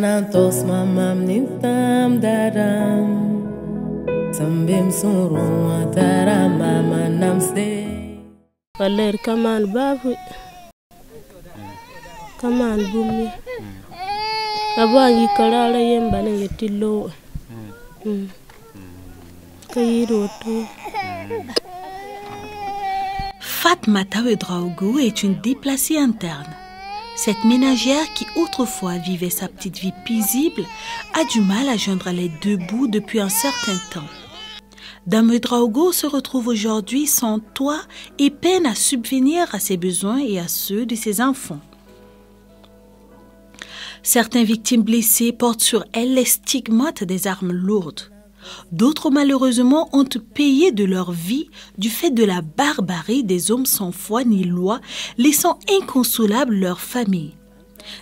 Nantos mamam nintam daram Sambim suru atara mama namste Valer kaman babu Kaman bumi Abangi karala yemba ngetilo Kairoto Fatmata Ouedraogo est une déplacée interne. Cette ménagère qui autrefois vivait sa petite vie paisible a du mal à joindre les deux bouts depuis un certain temps. Dame Ouedraogo se retrouve aujourd'hui sans toit et peine à subvenir à ses besoins et à ceux de ses enfants. Certaines victimes blessées portent sur elles les stigmates des armes lourdes. D'autres, malheureusement, ont payé de leur vie du fait de la barbarie des hommes sans foi ni loi, laissant inconsolables leurs familles.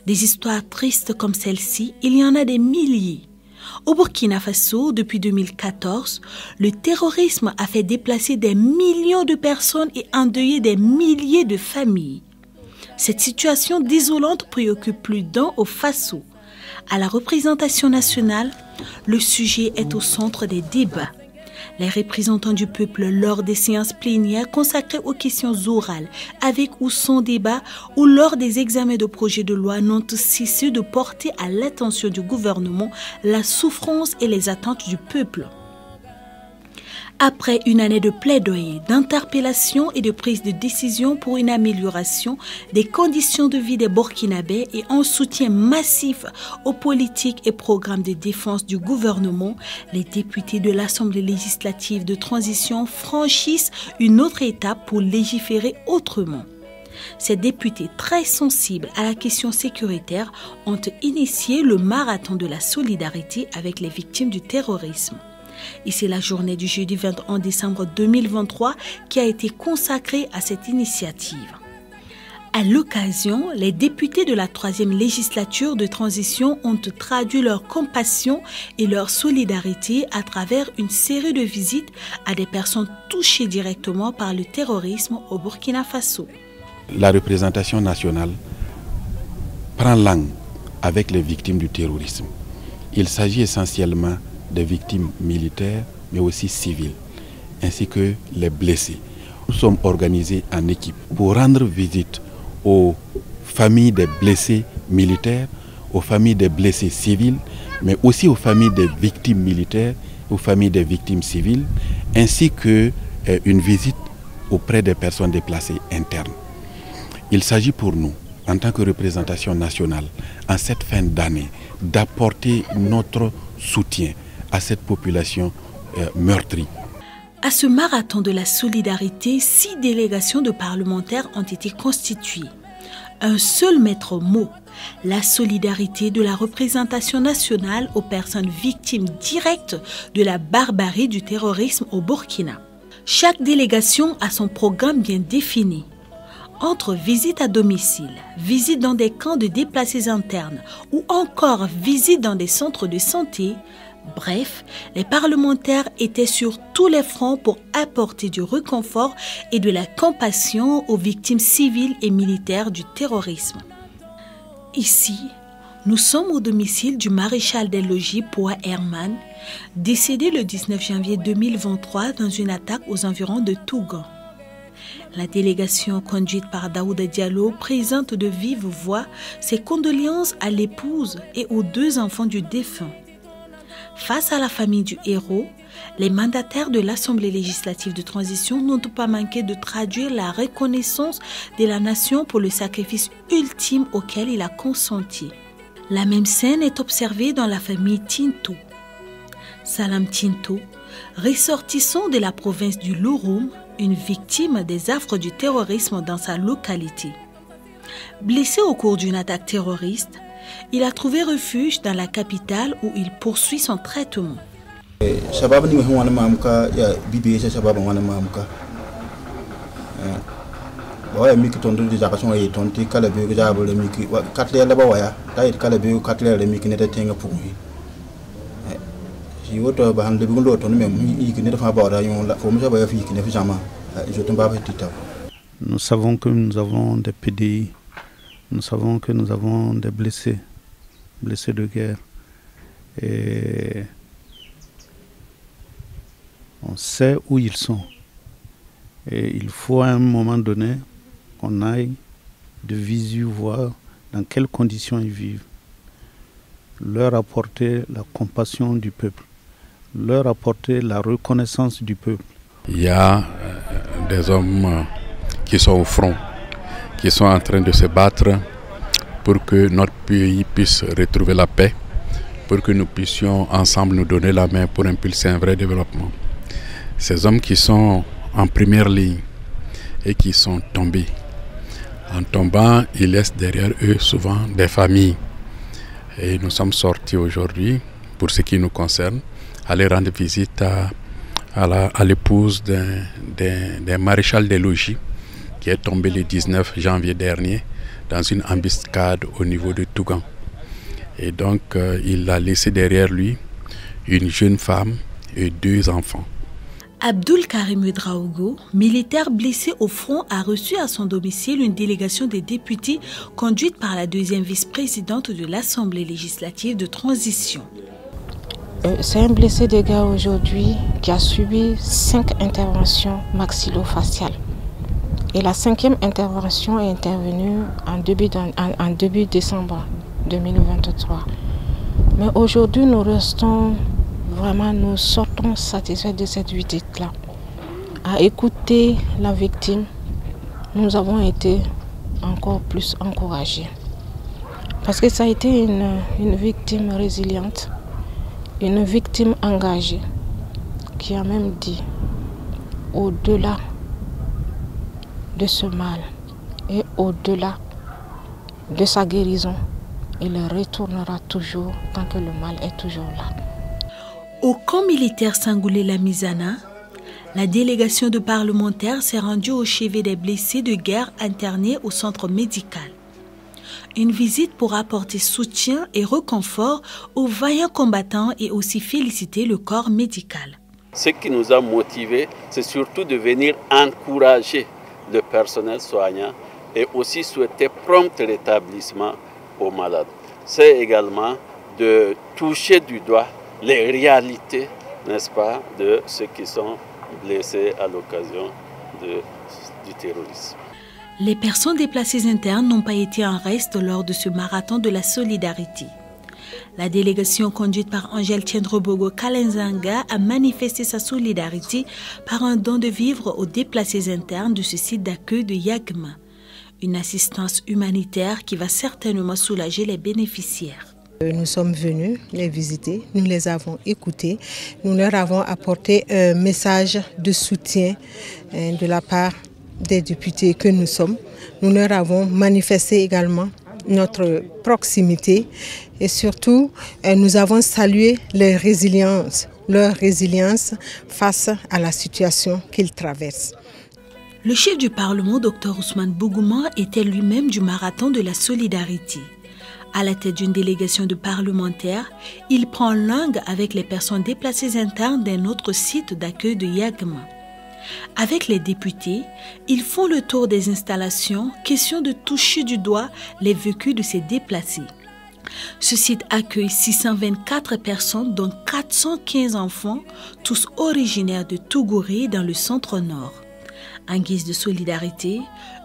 Des histoires tristes comme celle-ci, il y en a des milliers. Au Burkina Faso, depuis 2014, le terrorisme a fait déplacer des millions de personnes et endeuiller des milliers de familles. Cette situation désolante préoccupe plus d'un au Faso. À la représentation nationale, le sujet est au centre des débats. Les représentants du peuple, lors des séances plénières consacrées aux questions orales, avec ou sans débat, ou lors des examens de projets de loi, n'ont cessé de porter à l'attention du gouvernement la souffrance et les attentes du peuple. Après une année de plaidoyer, d'interpellation et de prise de décision pour une amélioration des conditions de vie des Burkinabés et un soutien massif aux politiques et programmes de défense du gouvernement, les députés de l'Assemblée législative de transition franchissent une autre étape pour légiférer autrement. Ces députés très sensibles à la question sécuritaire ont initié le marathon de la solidarité avec les victimes du terrorisme. Et c'est la journée du jeudi 21 décembre 2023 qui a été consacrée à cette initiative. À l'occasion, les députés de la 3e législature de transition ont traduit leur compassion et leur solidarité à travers une série de visites à des personnes touchées directement par le terrorisme au Burkina Faso. La représentation nationale prend langue avec les victimes du terrorisme. Il s'agit essentiellement des victimes militaires, mais aussi civiles, ainsi que les blessés. Nous sommes organisés en équipe pour rendre visite aux familles des blessés militaires, aux familles des blessés civils, mais aussi aux familles des victimes militaires, aux familles des victimes civiles, ainsi que une visite auprès des personnes déplacées internes. Il s'agit pour nous, en tant que représentation nationale, en cette fin d'année, d'apporter notre soutien à cette population meurtrie. À ce marathon de la solidarité, 6 délégations de parlementaires ont été constituées. Un seul maître mot, la solidarité de la représentation nationale aux personnes victimes directes de la barbarie du terrorisme au Burkina. Chaque délégation a son programme bien défini. Entre visites à domicile, visites dans des camps de déplacés internes ou encore visites dans des centres de santé, bref, les parlementaires étaient sur tous les fronts pour apporter du réconfort et de la compassion aux victimes civiles et militaires du terrorisme. Ici, nous sommes au domicile du maréchal des logis Poa Herman, décédé le 19 janvier 2023 dans une attaque aux environs de Tougan. La délégation conduite par Daouda Diallo présente de vive voix ses condoléances à l'épouse et aux 2 enfants du défunt. Face à la famille du héros, les mandataires de l'Assemblée législative de transition n'ont pas manqué de traduire la reconnaissance de la nation pour le sacrifice ultime auquel il a consenti. La même scène est observée dans la famille Tinto. Salam Tinto, ressortissant de la province du Louroum, une victime des affres du terrorisme dans sa localité. Blessé au cours d'une attaque terroriste, il a trouvé refuge dans la capitale où il poursuit son traitement. Nous savons que nous avons des PDI, nous savons que nous avons des blessés, blessés de guerre. Et on sait où ils sont. Et il faut à un moment donné qu'on aille de visu voir dans quelles conditions ils vivent. Leur apporter la compassion du peuple, leur apporter la reconnaissance du peuple. Il y a des hommes qui sont au front, qui sont en train de se battre pour que notre pays puisse retrouver la paix, pour que nous puissions ensemble nous donner la main pour impulser un vrai développement. Ces hommes qui sont en première ligne et qui sont tombés. En tombant, ils laissent derrière eux souvent des familles. Et nous sommes sortis aujourd'hui, pour ce qui nous concerne, aller rendre visite à l'épouse d'un maréchal des logis qui est tombé le 19 janvier dernier dans une embuscade au niveau de Tougan. Et donc, il a laissé derrière lui une jeune femme et 2 enfants. Abdoul Karim Ouedraogo, militaire blessé au front, a reçu à son domicile une délégation des députés conduite par la 2e vice-présidente de l'Assemblée législative de transition. C'est un blessé de guerre aujourd'hui qui a subi 5 interventions maxillofaciales. Et la 5e intervention est intervenue en début décembre 2023. Mais aujourd'hui, nous sortons satisfaits de cette visite-là. À écouter la victime, nous avons été encore plus encouragés. Parce que ça a été une victime résiliente, une victime engagée, qui a même dit, au-delà de ce mal et au-delà de sa guérison, il retournera toujours tant que le mal est toujours là. Au camp militaire Sangoulé-La-Mizana, la délégation de parlementaires s'est rendue au chevet des blessés de guerre internés au centre médical. Une visite pour apporter soutien et réconfort aux vaillants combattants et aussi féliciter le corps médical. Ce qui nous a motivés, c'est surtout de venir encourager le personnel soignant et aussi souhaiter prompt rétablissement aux malades. C'est également de toucher du doigt les réalités, n'est-ce pas, de ceux qui sont blessés à l'occasion du terrorisme. Les personnes déplacées internes n'ont pas été en reste lors de ce marathon de la solidarité. La délégation conduite par Angèle Tiendrobogo Kalenzanga a manifesté sa solidarité par un don de vivres aux déplacés internes de ce site d'accueil de Yagma. Une assistance humanitaire qui va certainement soulager les bénéficiaires. Nous sommes venus les visiter, nous les avons écoutés, nous leur avons apporté un message de soutien de la part des députés que nous sommes. Nous leur avons manifesté également notre proximité et surtout nous avons salué leur résilience face à la situation qu'ils traversent. Le chef du Parlement, Dr Ousmane Bougouma, était lui-même du marathon de la solidarité. À la tête d'une délégation de parlementaires, il prend langue avec les personnes déplacées internes d'un autre site d'accueil de Yagma. Avec les députés, ils font le tour des installations, question de toucher du doigt les vécus de ces déplacés. Ce site accueille 624 personnes, dont 415 enfants, tous originaires de Tougouré dans le centre-nord. En guise de solidarité,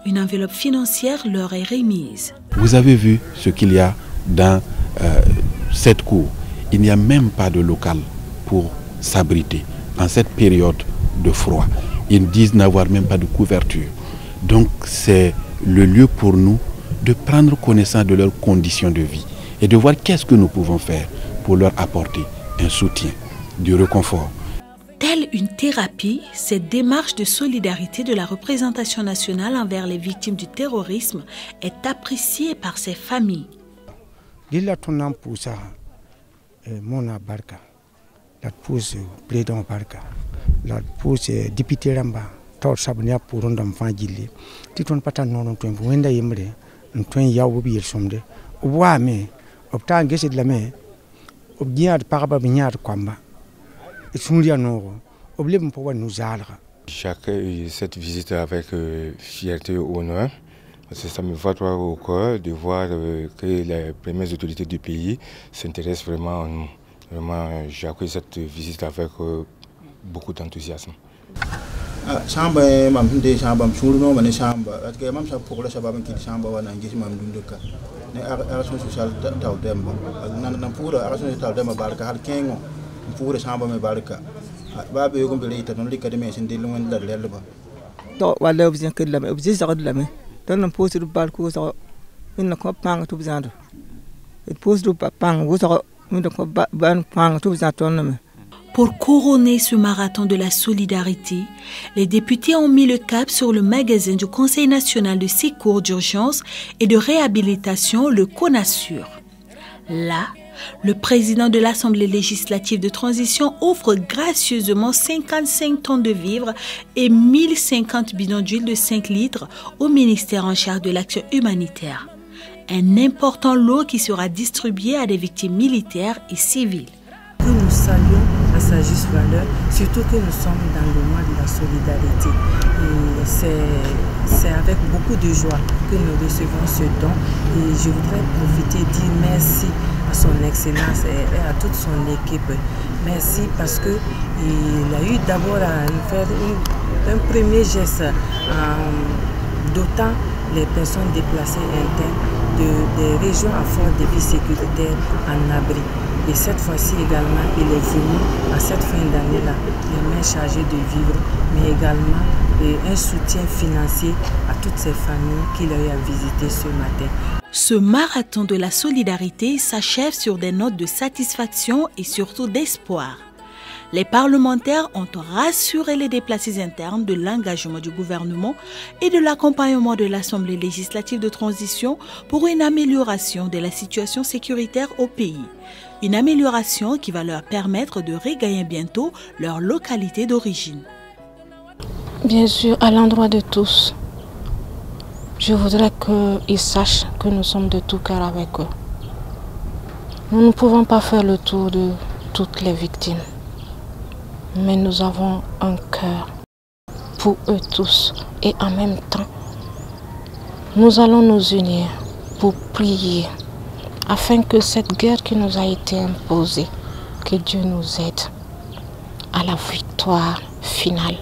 une enveloppe financière leur est remise. Vous avez vu ce qu'il y a dans cette cour. Il n'y a même pas de local pour s'abriter en cette période de froid. Ils disent n'avoir même pas de couverture. Donc c'est le lieu pour nous de prendre connaissance de leurs conditions de vie et de voir qu'est-ce que nous pouvons faire pour leur apporter un soutien, du réconfort. Telle une thérapie, cette démarche de solidarité de la représentation nationale envers les victimes du terrorisme est appréciée par ces familles. Lila tunan pusa mona barka, la puse président barka, la puse député ramba, tor sabnya puron dam fajili, titon patan non ton wenda yemre, ton yawo bi somde, wa me, opta ngese de la me, obdiar paraba binyar kwamba. J'accueille cette visite avec fierté et honneur Ça me va droit au cœur de voir que les premières autorités du pays s'intéressent vraiment à nous. Vraiment, j'ai accueilli cette visite avec beaucoup d'enthousiasme. Pour couronner ce marathon de la solidarité, les députés ont mis le cap sur le magasin du Conseil national de secours d'urgence et de réhabilitation, le CONASUR. Là, le président de l'Assemblée législative de transition offre gracieusement 55 tonnes de vivres et 1050 bidons d'huile de 5 litres au ministère en charge de l'action humanitaire. Un important lot qui sera distribué à des victimes militaires et civiles. Nous saluons à sa juste valeur, surtout que nous sommes dans le mois de la solidarité. Et c'est avec beaucoup de joie que nous recevons ce don. Et je voudrais profiter et dire merci à son Excellence et à toute son équipe. Merci parce qu'il a eu d'abord à faire un premier geste en dotant les personnes déplacées internes des régions à fort défi sécuritaire en abri. Et cette fois-ci également, il est venu à cette fin d'année-là, les mains chargées de vivres, mais également un soutien financier à toutes ces familles qu'il a eu à visiter ce matin. Ce marathon de la solidarité s'achève sur des notes de satisfaction et surtout d'espoir. Les parlementaires ont rassuré les déplacés internes de l'engagement du gouvernement et de l'accompagnement de l'Assemblée législative de transition pour une amélioration de la situation sécuritaire au pays. Une amélioration qui va leur permettre de regagner bientôt leur localité d'origine. Bien sûr, à l'endroit de tous, je voudrais qu'ils sachent que nous sommes de tout cœur avec eux. Nous ne pouvons pas faire le tour de toutes les victimes, mais nous avons un cœur pour eux tous et en même temps, nous allons nous unir pour prier afin que cette guerre qui nous a été imposée, que Dieu nous aide à la victoire finale.